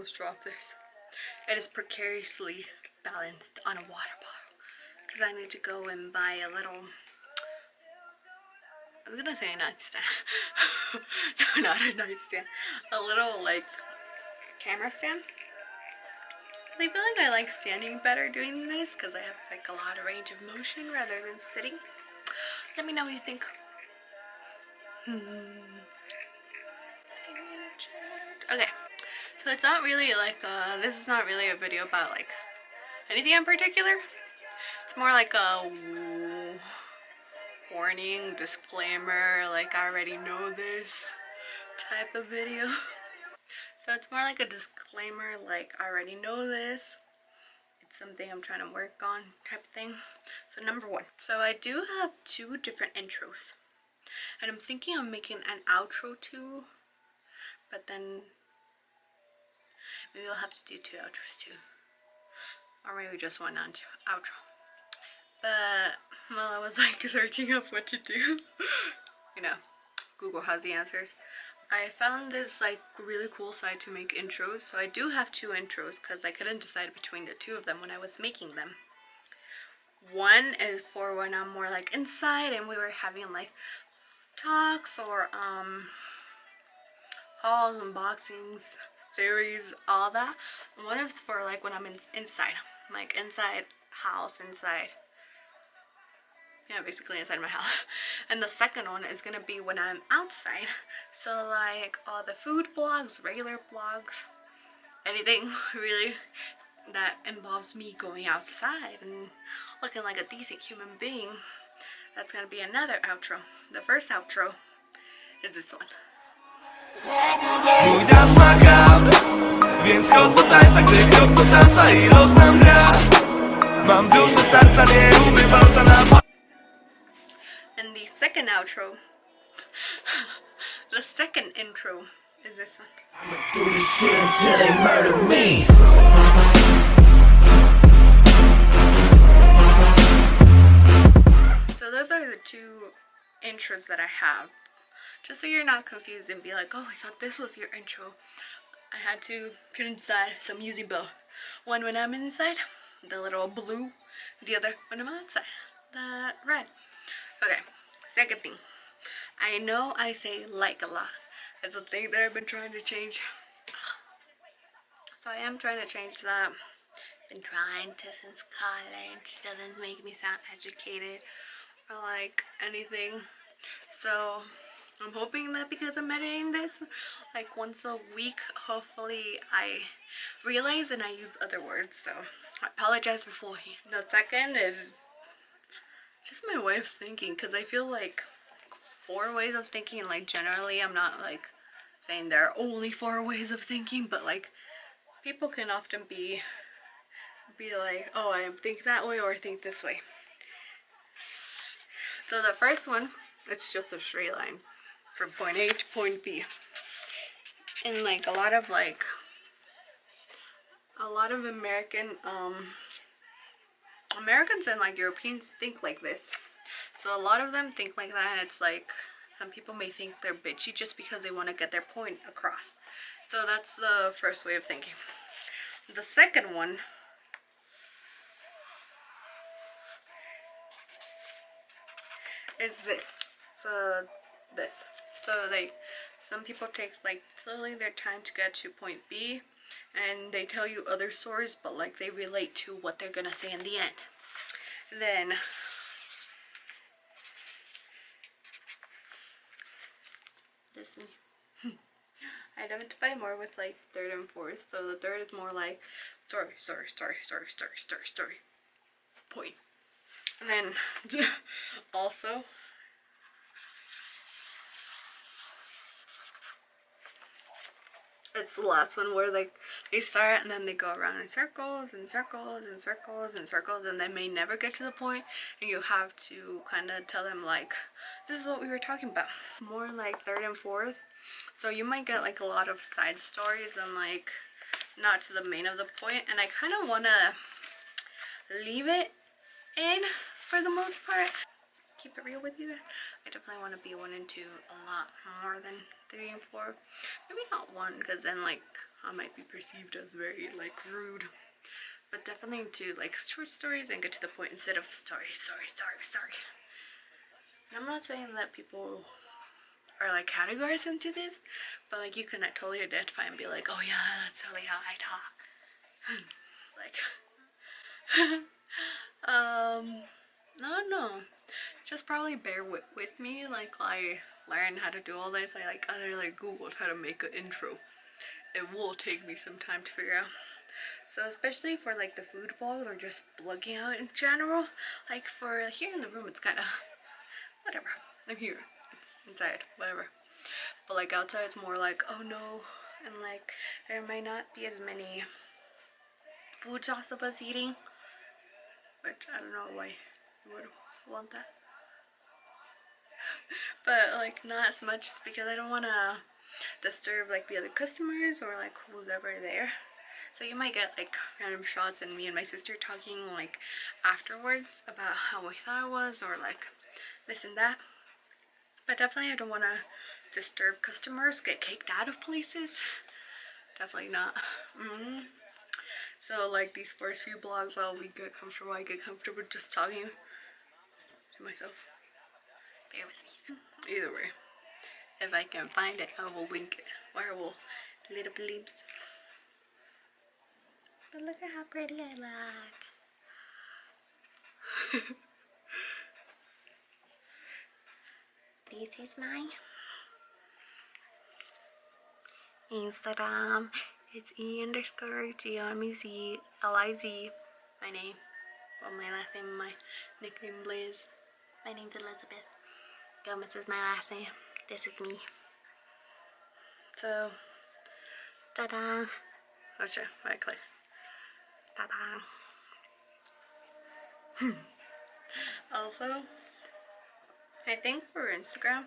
almost dropped this. It is precariously balanced on a water bottle because I need to go and buy a little, I was gonna say a nightstand. No, not a nightstand. A little like camera stand. I feel like I like standing better doing this because I have like a lot of range of motion rather than sitting. Let me know what you think. Okay, so it's not really like this is not really a video about like anything in particular. It's more like a warning, disclaimer, like I already know this type of video. So it's more like a disclaimer, like I already know this. It's something I'm trying to work on type of thing. So number one. So I do have 2 different intros. And I'm thinking of making an outro too. But then maybe I'll have to do 2 outros too. Or maybe just one outro. But while I was like searching up what to do, you know, Google has the answers. I found this like really cool site to make intros. So I do have 2 intros because I couldn't decide between the 2 of them when I was making them. One is for when I'm more like inside and we were having like talks or hauls, unboxings, series, all that. One is for like when I'm inside, like inside house, inside, yeah, basically inside my house. And the second one is gonna be when I'm outside, so like all the food blogs, regular blogs, anything really that involves me going outside and looking like a decent human being. That's gonna be another outro. The first outro is this one. Mój dans ma grał, więc chodź do tańca, gdy krok to szansa i los nam gra. Mam duszę starca, nie umiem walca na... And the second outro, the second intro is this one. I'ma do this shit until they murder me. So those are the 2 intros that I have. Just so you're not confused and be like, oh, I thought this was your intro. I had to couldn't decide, so I'm using both. One when I'm inside, the little blue. The other when I'm outside, the red. Okay, second thing. I know I say like a lot. It's a thing that I've been trying to change. So I am trying to change that. Been trying to since college. Doesn't make me sound educated or like anything. So I'm hoping that because I'm editing this like once a week, hopefully I realize and I use other words. So I apologize beforehand. The second is just my way of thinking, because I feel like 4 ways of thinking, like generally I'm not like saying there are only 4 ways of thinking, but like people can often be like, oh, I think that way or I think this way. So the first one, it's just a straight line from point A to point B. And like a lot of Americans and like Europeans think like this. So a lot of them think like that, and it's like some people may think they're bitchy just because they want to get their point across. So that's the first way of thinking. The second one is this. So some people take like slowly their time to get to point B, and they tell you other stories, but like they relate to what they're gonna say in the end. Then this one, I identify more with like third and fourth. So the third is more like story, point. And then also it's the last one where like they start and then they go around in circles and circles and circles and circles, and they may never get to the point, and you have to kind of tell them like, this is what we were talking about. More like third and fourth, so you might get like a lot of side stories and like not to the main of the point, and I kind of want to leave it in for the most part. Keep it real with you there. I definitely want to be 1 and 2 a lot more than 3 and 4. Maybe not 1, because then like I might be perceived as very like rude. But definitely 2, like short stories and get to the point instead of story. And I'm not saying that people are like categorized into this, but like you can totally identify and be like, oh yeah, that's totally how I talk. Like no, just probably bear with me. Like I learn how to do all this. I like other like googled how to make an intro. It will take me some time to figure out. So especially for like the food vlogs or just blogging out in general, like for here in the room it's kind of whatever. I'm here, it's inside, whatever. But like outside it's more like, oh no, and like there might not be as many food shots of us eating, which I don't know why you would want that. But like not as much because I don't want to disturb like the other customers or like who's ever there. So you might get like random shots and me and my sister talking like afterwards about how we thought it was or like this and that. But definitely I don't want to disturb customers, get kicked out of places. Definitely not. So like these first few vlogs, while we get comfortable, I get comfortable just talking to myself. Bear with me. Either way, if I can find it, I will link it. Or I will little bleeps. But look at how pretty I look. This is my Instagram. It's E_GRMEZ_LIZ. My name. Well, my last name and my nickname Liz. My name's Elizabeth. Gomez is my last name. This is me. So, ta-da. Oh shit, right click. Ta-da. Also, I think for Instagram,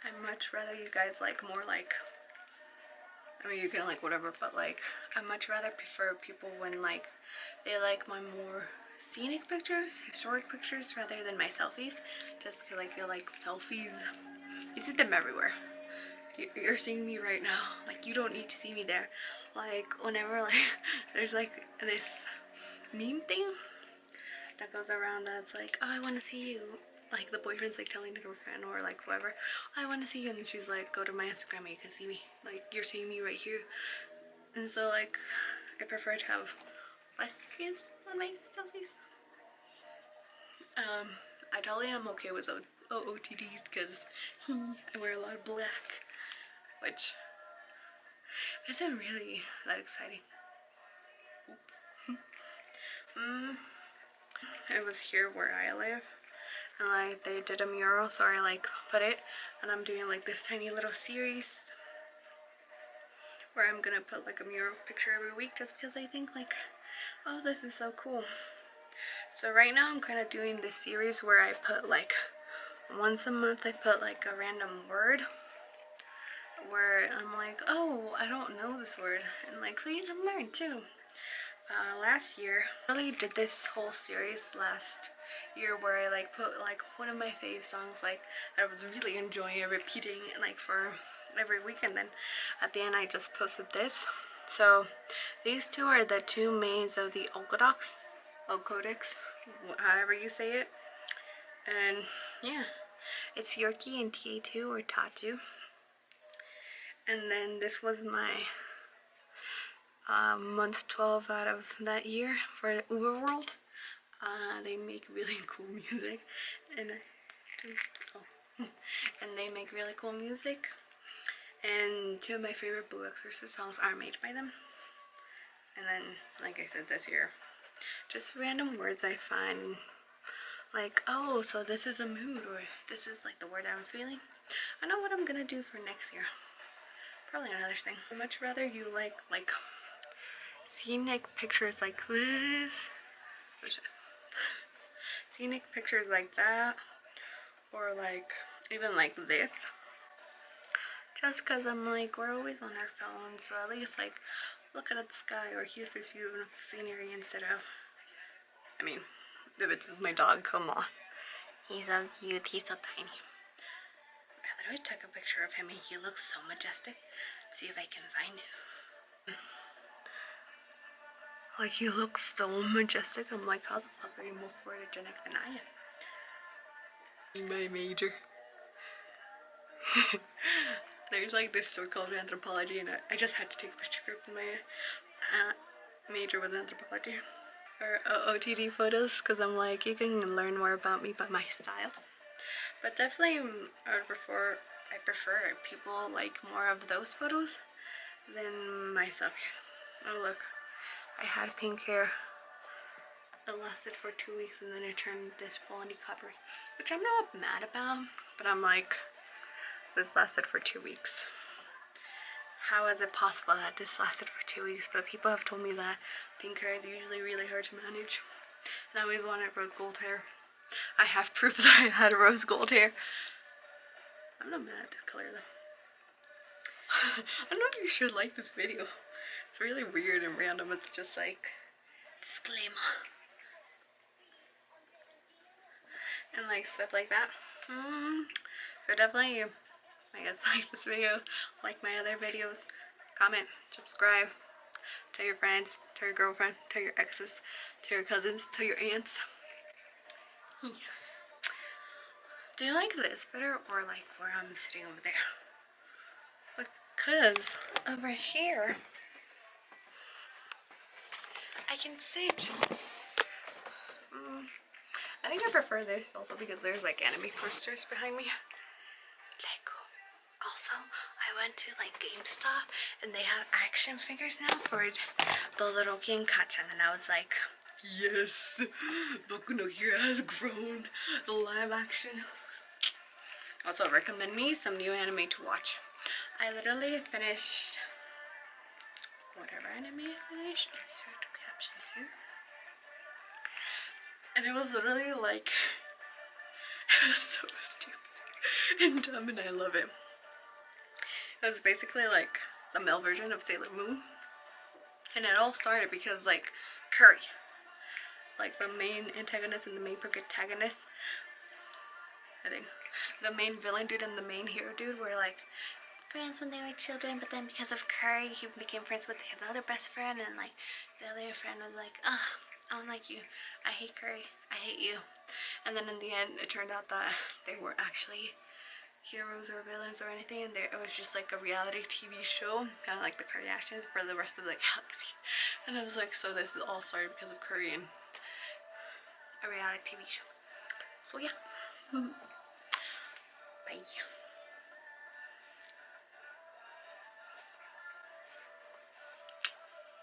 I'd much rather you guys like more like, I mean you can like whatever, but like I much rather prefer people when like they like my more scenic pictures, historic pictures rather than my selfies, just because I feel like selfies, you see them everywhere. You're seeing me right now, like you don't need to see me there. Like whenever like there's like this meme thing that goes around that's like, oh I want to see you, like the boyfriend's like telling the girlfriend or like whoever, oh, I want to see you, and then she's like, go to my Instagram and you can see me, like you're seeing me right here. And so like I prefer to have less views on my selfies. I totally am okay with OOTDs because I wear a lot of black, which isn't really that exciting. It was here where I live, and like they did a mural, so I like put it, and I'm doing like this tiny little series where I'm gonna put like a mural picture every week just because I think like, oh this is so cool. So right now I'm kind of doing this series where I put like once a month I put like a random word where I'm like, oh I don't know this word, and like so you can learn too. Last year, I really did this whole series last year where I like put like one of my fave songs like I was really enjoying repeating like for every week, and then at the end I just posted this. So these two are the two mains of the Okodex, however you say it. And yeah, it's Yorkie and TA2 or Tatu. And then this was my month 12 out of that year for Uberworld. They make really cool music, and they make really cool music. And two of my favorite Blue Exorcist songs are made by them. And then, like I said, this year, just random words I find, like, oh, so this is a mood, or this is like the word I'm feeling. I know what I'm gonna do for next year. Probably another thing. I'd much rather you like scenic pictures like this, scenic pictures like that, or like even like this, just because I'm like, we're always on our phones, so at least like look at the sky or here's this beautiful scenery instead of, I mean, if it's my dog, come on, he's so cute, he's so tiny, literally took a picture of him and he looks so majestic. See if I can find it. Like, he looks so majestic. I'm like, how the fuck are you more photogenic than I am? My major. There's like this store called anthropology, and I just had to take a picture of my major with anthropology. Or OOTD photos, because I'm like, you can learn more about me by my style. But definitely, I prefer people like more of those photos than myself. Oh look, I had pink hair. It lasted for 2 weeks and then it turned this blondie coppery, which I'm not mad about, but I'm like, this lasted for 2 weeks. How is it possible that this lasted for 2 weeks? But people have told me that pink hair is usually really hard to manage. And I always wanted rose gold hair. I have proof that I had rose gold hair. I'm not mad at this color though. I don't know if you should like this video. It's really weird and random. It's just like, disclaimer. And like stuff like that. So definitely, I guess, like this video, like my other videos, comment, subscribe, tell your friends, tell your girlfriend, tell your exes, tell your cousins, tell your aunts. Do you like this better or like where I'm sitting over there? Because over here I can sit. I think I prefer this also because there's like anime posters behind me. Lego. Also, I went to like GameStop and they have action figures now for the little King Kachan, and I was like, yes, Boku no Hero has grown. The live action. Also recommend me some new anime to watch. I literally finished whatever anime I finished. Insert caption here. And it was literally like, it was so stupid and dumb, and I love it. It was basically like the male version of Sailor Moon. And it all started because like Curry, like the main antagonist and the main protagonist, I think the main villain dude and the main hero dude were like friends when they were children, but then because of Curry he became friends with the other best friend, and like the other friend was like, ugh, I don't like you, I hate Curry, I hate you. And then in the end it turned out that they weren't actually heroes or villains or anything, and it was just like a reality TV show, kind of like the Kardashians for the rest of the galaxy. And I was like, so this is all started because of Curry and a reality TV show. So yeah. Bye.